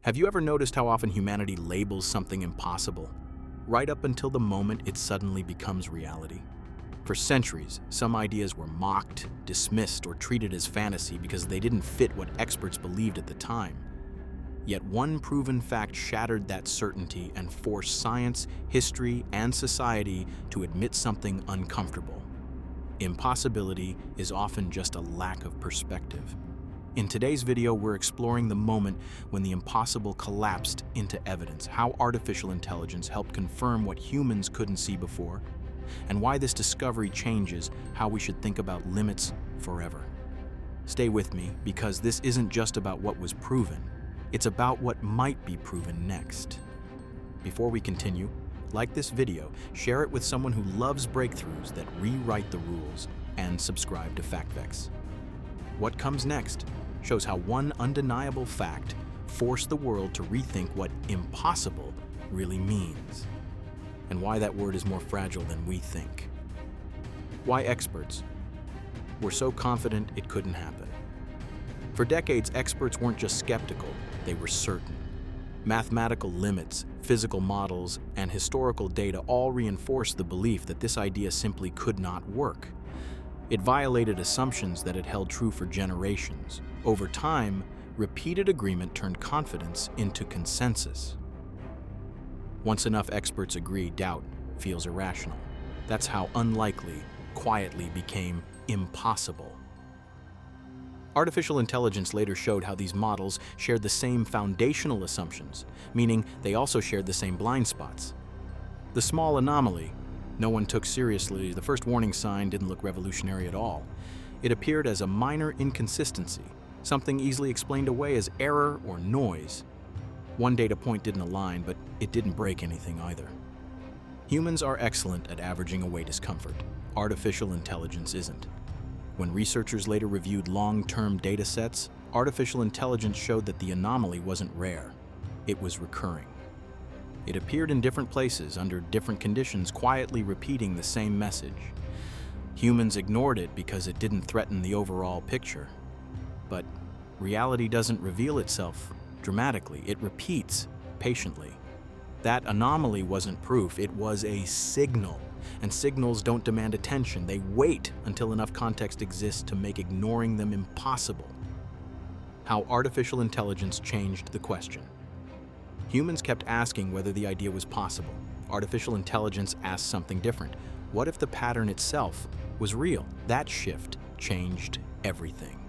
Have you ever noticed how often humanity labels something impossible, right up until the moment it suddenly becomes reality? For centuries, some ideas were mocked, dismissed, or treated as fantasy because they didn't fit what experts believed at the time. Yet one proven fact shattered that certainty and forced science, history, and society to admit something uncomfortable. Impossibility is often just a lack of perspective. In today's video, we're exploring the moment when the impossible collapsed into evidence, how artificial intelligence helped confirm what humans couldn't see before, and why this discovery changes how we should think about limits forever. Stay with me, because this isn't just about what was proven, it's about what might be proven next. Before we continue, like this video, share it with someone who loves breakthroughs that rewrite the rules, and subscribe to FactVex. What comes next shows how one undeniable fact forced the world to rethink what impossible really means, and why that word is more fragile than we think. Why experts were so confident it couldn't happen. For decades, experts weren't just skeptical, they were certain. Mathematical limits, physical models, and historical data all reinforced the belief that this idea simply could not work. It violated assumptions that had held true for generations. Over time, repeated agreement turned confidence into consensus. Once enough experts agree, doubt feels irrational. That's how unlikely quietly became impossible. Artificial intelligence later showed how these models shared the same foundational assumptions, meaning they also shared the same blind spots. The small anomaly no one took seriously, the first warning sign, didn't look revolutionary at all. It appeared as a minor inconsistency, something easily explained away as error or noise. One data point didn't align, but it didn't break anything either. Humans are excellent at averaging away discomfort. Artificial intelligence isn't. When researchers later reviewed long-term data sets, artificial intelligence showed that the anomaly wasn't rare. It was recurring. It appeared in different places, under different conditions, quietly repeating the same message. Humans ignored it because it didn't threaten the overall picture. But reality doesn't reveal itself dramatically, it repeats patiently. That anomaly wasn't proof, it was a signal. And signals don't demand attention, they wait until enough context exists to make ignoring them impossible. How artificial intelligence changed the question. Humans kept asking whether the idea was possible. Artificial intelligence asked something different. What if the pattern itself was real? That shift changed everything.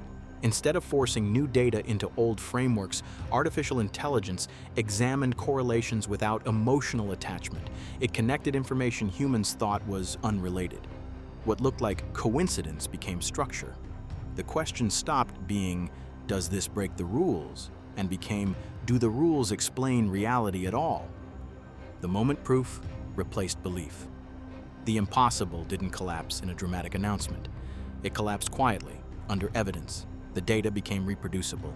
Instead of forcing new data into old frameworks, artificial intelligence examined correlations without emotional attachment. It connected information humans thought was unrelated. What looked like coincidence became structure. The question stopped being, does this break the rules? And became, do the rules explain reality at all? The moment proof replaced belief. The impossible didn't collapse in a dramatic announcement. It collapsed quietly, under evidence. The data became reproducible.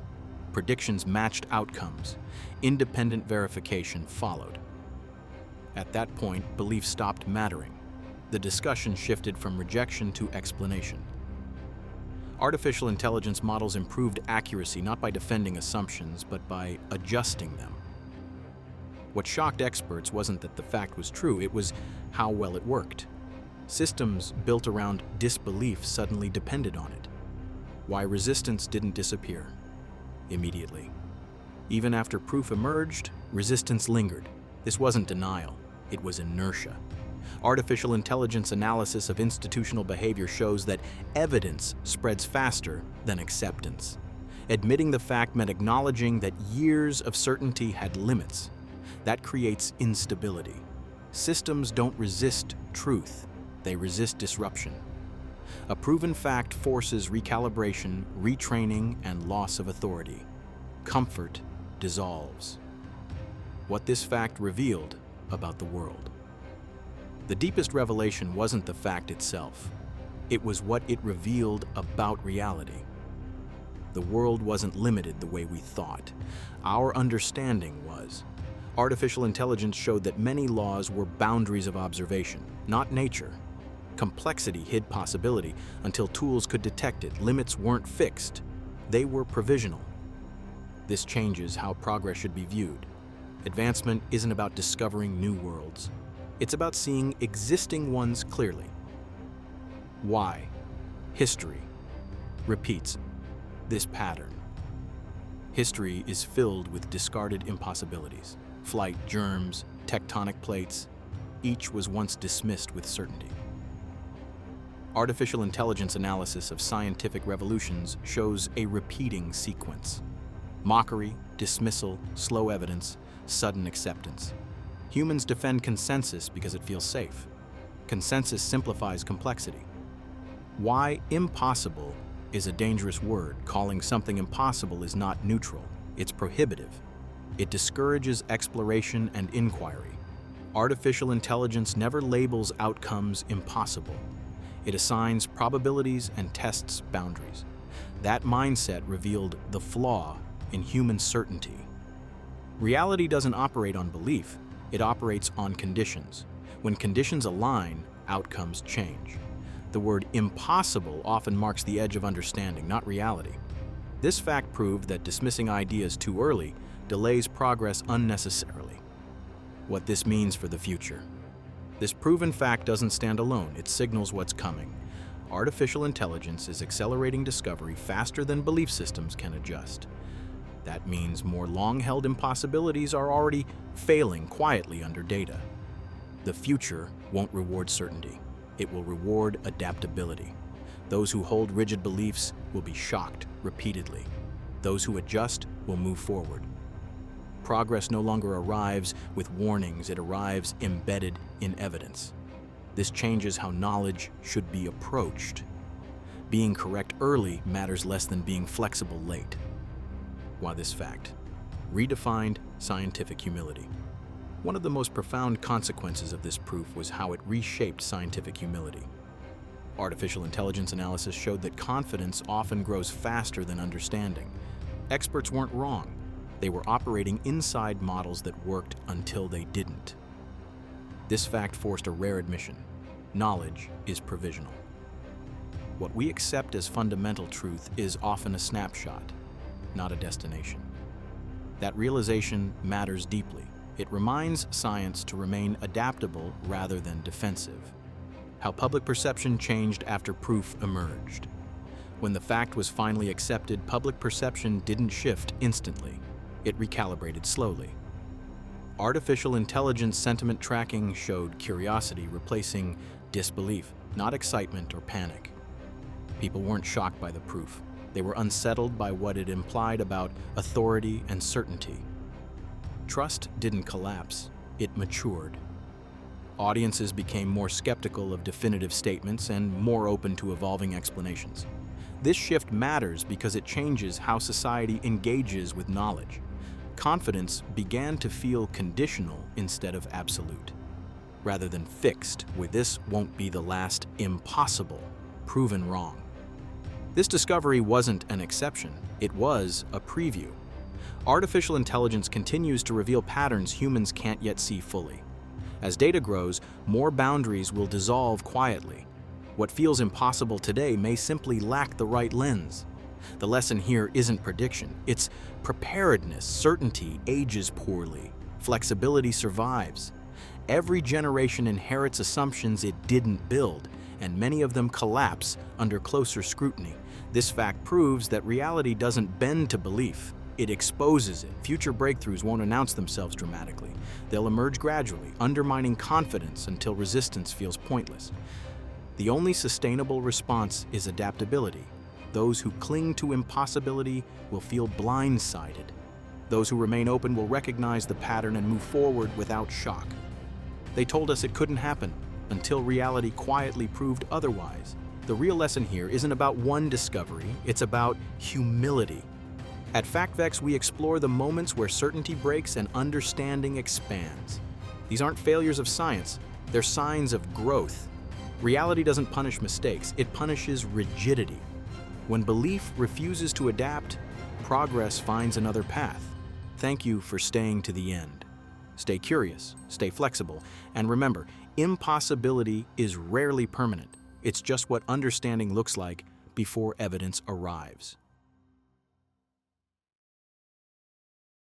Predictions matched outcomes. Independent verification followed. At that point, belief stopped mattering. The discussion shifted from rejection to explanation. Artificial intelligence models improved accuracy not by defending assumptions, but by adjusting them. What shocked experts wasn't that the fact was true, it was how well it worked. Systems built around disbelief suddenly depended on it. Why resistance didn't disappear immediately. Even after proof emerged, resistance lingered. This wasn't denial, it was inertia. Artificial intelligence analysis of institutional behavior shows that evidence spreads faster than acceptance. Admitting the fact meant acknowledging that years of certainty had limits. That creates instability. Systems don't resist truth, they resist disruption. A proven fact forces recalibration, retraining, and loss of authority. Comfort dissolves. What this fact revealed about the world. The deepest revelation wasn't the fact itself. It was what it revealed about reality. The world wasn't limited the way we thought. Our understanding was. Artificial intelligence showed that many laws were boundaries of observation, not nature. Complexity hid possibility until tools could detect it. Limits weren't fixed. They were provisional. This changes how progress should be viewed. Advancement isn't about discovering new worlds. It's about seeing existing ones clearly. Why? History repeats this pattern. History is filled with discarded impossibilities. Flight, germs, tectonic plates, each was once dismissed with certainty. Artificial intelligence analysis of scientific revolutions shows a repeating sequence. Mockery, dismissal, slow evidence, sudden acceptance. Humans defend consensus because it feels safe. Consensus simplifies complexity. Why impossible is a dangerous word. Calling something impossible is not neutral, it's prohibitive. It discourages exploration and inquiry. Artificial intelligence never labels outcomes impossible. It assigns probabilities and tests boundaries. That mindset revealed the flaw in human certainty. Reality doesn't operate on belief, it operates on conditions. When conditions align, outcomes change. The word impossible often marks the edge of understanding, not reality. This fact proved that dismissing ideas too early delays progress unnecessarily. What this means for the future. This proven fact doesn't stand alone, it signals what's coming. Artificial intelligence is accelerating discovery faster than belief systems can adjust. That means more long-held impossibilities are already failing quietly under data. The future won't reward certainty. It will reward adaptability. Those who hold rigid beliefs will be shocked repeatedly. Those who adjust will move forward. Progress no longer arrives with warnings, it arrives embedded in evidence. This changes how knowledge should be approached. Being correct early matters less than being flexible late. Why this fact? Redefined scientific humility. One of the most profound consequences of this proof was how it reshaped scientific humility. Artificial intelligence analysis showed that confidence often grows faster than understanding. Experts weren't wrong. They were operating inside models that worked until they didn't. This fact forced a rare admission. Knowledge is provisional. What we accept as fundamental truth is often a snapshot, not a destination. That realization matters deeply. It reminds science to remain adaptable rather than defensive. How public perception changed after proof emerged. When the fact was finally accepted, public perception didn't shift instantly. It recalibrated slowly. Artificial intelligence sentiment tracking showed curiosity replacing disbelief, not excitement or panic. People weren't shocked by the proof. They were unsettled by what it implied about authority and certainty. Trust didn't collapse, it matured. Audiences became more skeptical of definitive statements and more open to evolving explanations. This shift matters because it changes how society engages with knowledge. Confidence began to feel conditional instead of absolute, rather than fixed, with "this won't be the last impossible," proven wrong. This discovery wasn't an exception, it was a preview. Artificial intelligence continues to reveal patterns humans can't yet see fully. As data grows, more boundaries will dissolve quietly. What feels impossible today may simply lack the right lens. The lesson here isn't prediction, it's preparedness. Certainty ages poorly. Flexibility survives. Every generation inherits assumptions it didn't build, and many of them collapse under closer scrutiny. This fact proves that reality doesn't bend to belief. It exposes it. Future breakthroughs won't announce themselves dramatically. They'll emerge gradually, undermining confidence until resistance feels pointless. The only sustainable response is adaptability. Those who cling to impossibility will feel blindsided. Those who remain open will recognize the pattern and move forward without shock. They told us it couldn't happen until reality quietly proved otherwise. The real lesson here isn't about one discovery, it's about humility. At FactVex, we explore the moments where certainty breaks and understanding expands. These aren't failures of science, they're signs of growth. Reality doesn't punish mistakes, it punishes rigidity. When belief refuses to adapt, progress finds another path. Thank you for staying to the end. Stay curious, stay flexible, and remember, impossibility is rarely permanent. It's just what understanding looks like before evidence arrives.